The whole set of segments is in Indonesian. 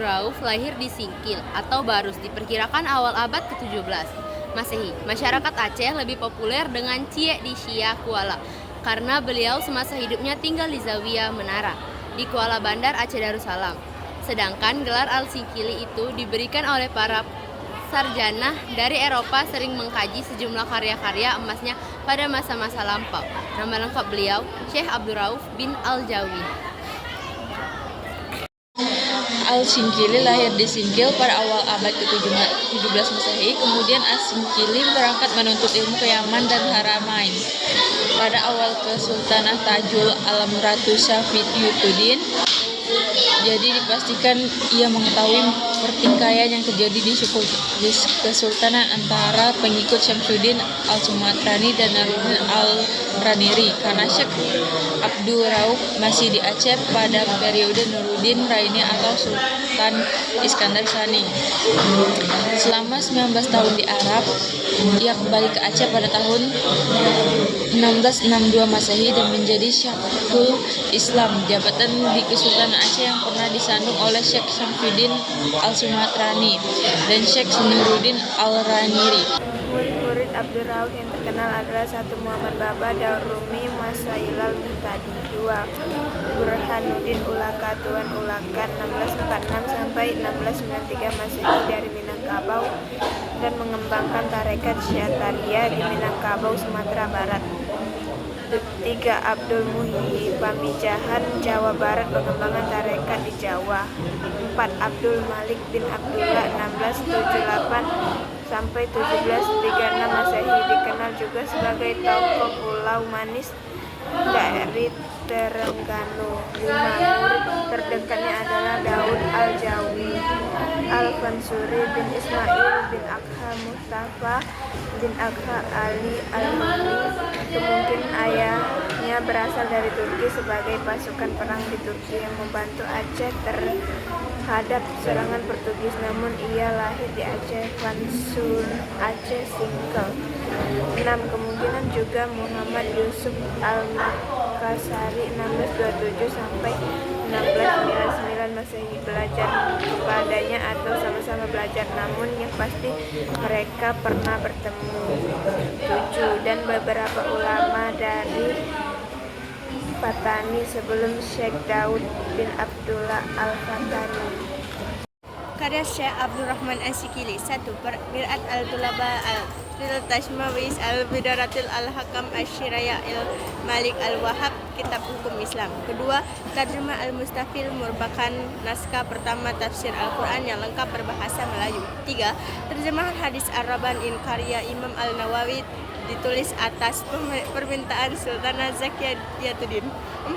Rauf lahir di Singkil atau Barus diperkirakan awal abad ke-17 Masehi. Masyarakat Aceh lebih populer dengan Cie di Sia Kuala karena beliau semasa hidupnya tinggal di Zawiyah Menara di Kuala Bandar Aceh Darussalam. Sedangkan gelar Al-Singkili itu diberikan oleh para sarjana dari Eropa sering mengkaji sejumlah karya-karya emasnya pada masa-masa lampau. Nama lengkap beliau Syekh Abdul Rauf bin Al-Jawi. Al-Singkili lahir di Singkil pada awal abad ke-17 Masehi. Kemudian Al-Singkili berangkat menuntut ilmu ke Yaman dan Haramain. Pada awal Kesultanah Tajul Alam Ratu Safiyuddin, jadi dipastikan ia mengetahui pertikaian yang terjadi di Kesultanan antara pengikut Syamsuddin Al-Sumatrani dan Nuruddin Al-Raniri, karena Syekh Abdul Rauf masih di Aceh pada periode Nuruddin Raini atau Sultan Iskandar Sani. Selama 19 tahun di Arab, ia kembali ke Aceh pada tahun 1662 Masehi dan menjadi Syekhul Islam, jabatan di Kesultanan Aceh yang pernah disandung oleh Syekh Syamsuddin Al-Sumatrani dan Syekh Nuruddin Al-Raniri. Murid-murid Abdul Rauf yang terkenal adalah 1. Muhammad Baba Daur Rumi Masailal Muhtadi, 2. Burhanuddin Ulaka Tuan Ulakan 1646 sampai 1693 Masehi dari Minangkabau dan mengembangkan tarekat Syatariah di Minangkabau, Sumatera Barat. 3. Abdul Muhyi Pamijahan, Jawa Barat, pengembangan tarekat di Jawa. 4. Abdul Malik bin Abdullah 1678 sampai 1736 Masehi, dikenal juga sebagai tokoh Pulau Manis dari Terengganu. 5. Murid terdekatnya adalah Daud Al-Jawi, Al-Fansuri bin Ismail bin Akha Mustafa bin Akha Ali Al-Humi. Kemungkinan ayahnya berasal dari Turki sebagai pasukan perang di Turki yang membantu Aceh terhadap serangan Portugis, namun ia lahir di Aceh Fansur, Aceh Singkil. 6. Kemungkinan juga Muhammad Yusuf Al-Makassari 1627 sampai 1699 Masehi, belajar kepadanya atau sama-sama belajar, namun yang pasti mereka pernah bertemu. 7. Dan beberapa ulama dari Fatani sebelum Syekh Daud bin Abdullah Al-Fatani. Karya Syekh Abdul Rahman Al-Singkili. 1. Mir'at al-Tulaba al-Fil Tashmawis al-Bidaratil al-Hakam al-Syiraya al-Malik al-Wahab, kitab hukum Islam. 2. Tarjumah al-Mustafil merupakan naskah pertama tafsir Al-Quran yang lengkap berbahasa Melayu. 3. Terjemahan hadis Ar-Raban-in karya Imam Al-Nawawi ditulis atas permintaan Sultanah Zakiyatuddin. 4.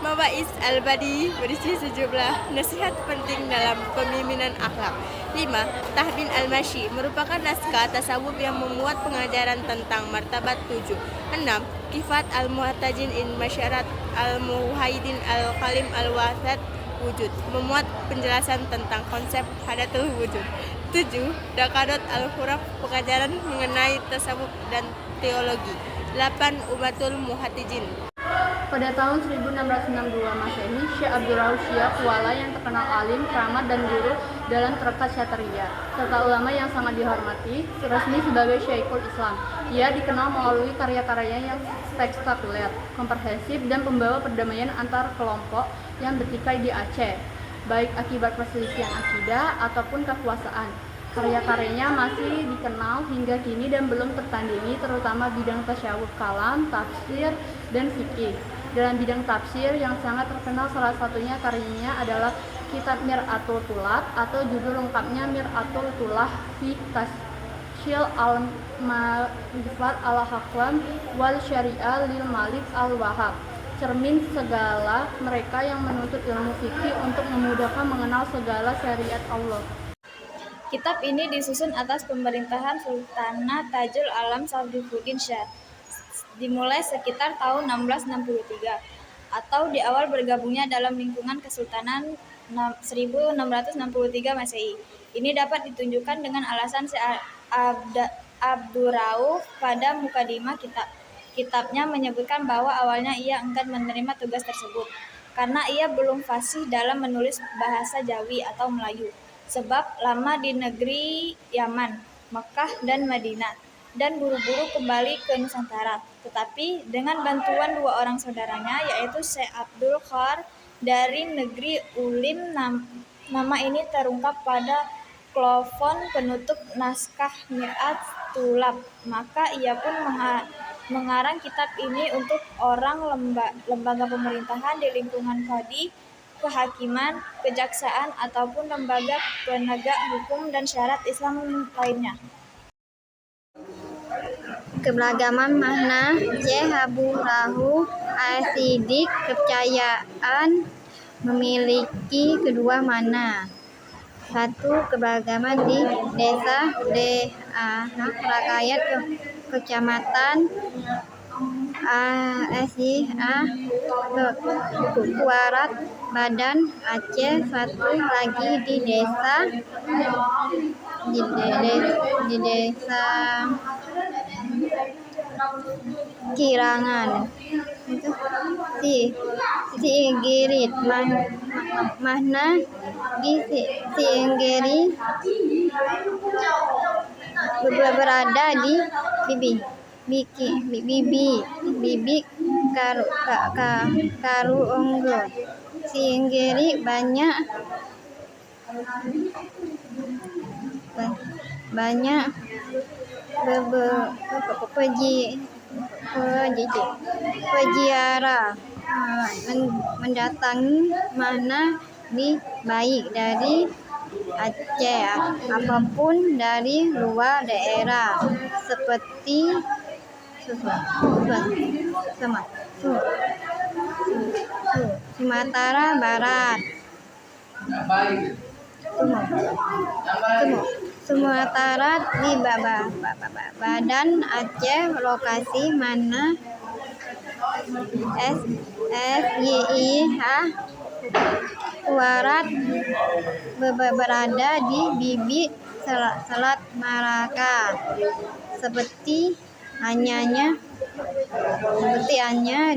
Mabais Al-Badi berisi sejumlah nasihat penting dalam pemimpinan akhlak. 5. Tahbin Al-Mashi merupakan naskah tasawuf yang memuat pengajaran tentang martabat 7. 6. Kifat Al-Muhtajin in Masyarat Al-Muwahhidin Al-Kalim Al-Wasat Wujud memuat penjelasan tentang konsep hadatul wujud. 7. Dakadot Al-Huraf pengajaran mengenai tasawuf dan teologi. 8. Ubatul Muhatijin. Pada tahun 1662 Masehi, Syekh Abdul Rauf Syia Kuala yang terkenal alim, keramat, dan guru dalam tarekat Syatariah, serta ulama yang sangat dihormati, resmi sebagai Syekhul Islam. Ia dikenal melalui karya-karyanya yang spektakuler, komprehensif, dan pembawa perdamaian antar kelompok yang bertikai di Aceh, baik akibat perselisihan akidah ataupun kekuasaan. Karya-karyanya masih dikenal hingga kini dan belum tertandingi, terutama bidang tasyawuf kalam, tafsir, dan fikih. Dalam bidang tafsir yang sangat terkenal salah satunya karyanya adalah Kitab Mir'atul Tulab atau judul lengkapnya Mir'atul Tulah fi Tashil al-Ma'rifat al-Hakam wal Syariah lil Malik al-Wahhab, cermin segala mereka yang menuntut ilmu fikih untuk memudahkan mengenal segala syariat Allah. Kitab ini disusun atas pemerintahan Sultanah Tajul Alam Saifuddin Shah, dimulai sekitar tahun 1663 atau di awal bergabungnya dalam lingkungan Kesultanan 1663 Masehi. Ini dapat ditunjukkan dengan alasan Syekh Abdul Rauf pada mukadimah kitabnya menyebutkan bahwa awalnya ia enggan menerima tugas tersebut. karena ia belum fasih dalam menulis bahasa Jawi atau Melayu, sebab lama di negeri Yaman, Makkah, dan Madinah, dan buru-buru kembali ke Nusantara. Tetapi dengan bantuan dua orang saudaranya, yaitu Syekh Abdul Khar dari negeri Ulim, nama ini terungkap pada klofon penutup naskah Mi'at Tulab. Maka ia pun mengarang kitab ini untuk orang lembaga pemerintahan di lingkungan qadi, kehakiman, kejaksaan, ataupun lembaga penegak hukum dan syariat Islam lainnya. Keberagaman makna Syekh Abu Rahu As-Siddiq kepercayaan memiliki kedua makna. Satu, keberagaman di desa rakyat kecamatan Kuarat Badan Aceh. Satu lagi di desa Kirangan. Sigiri makna di Sigiri berada di bibi karu onggo. Sigiri banyak peziarah mendatangi mana baik dari Aceh apapun dari luar daerah seperti Sumatera Barat, Sumatera di Badan Aceh, lokasi mana SYIH Kuarat berada di bibi Selat Malaka, seperti hanya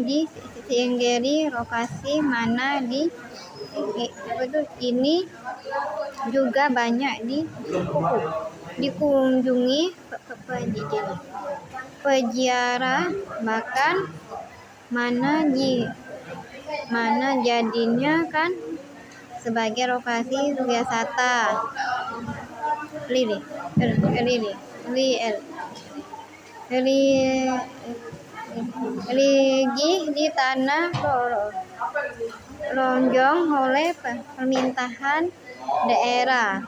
di Sigiri, lokasi mana ini juga banyak dikunjungi peziarah, bahkan mana jadinya kan sebagai lokasi wisata religi di tanah lonjong oleh permintaan daerah.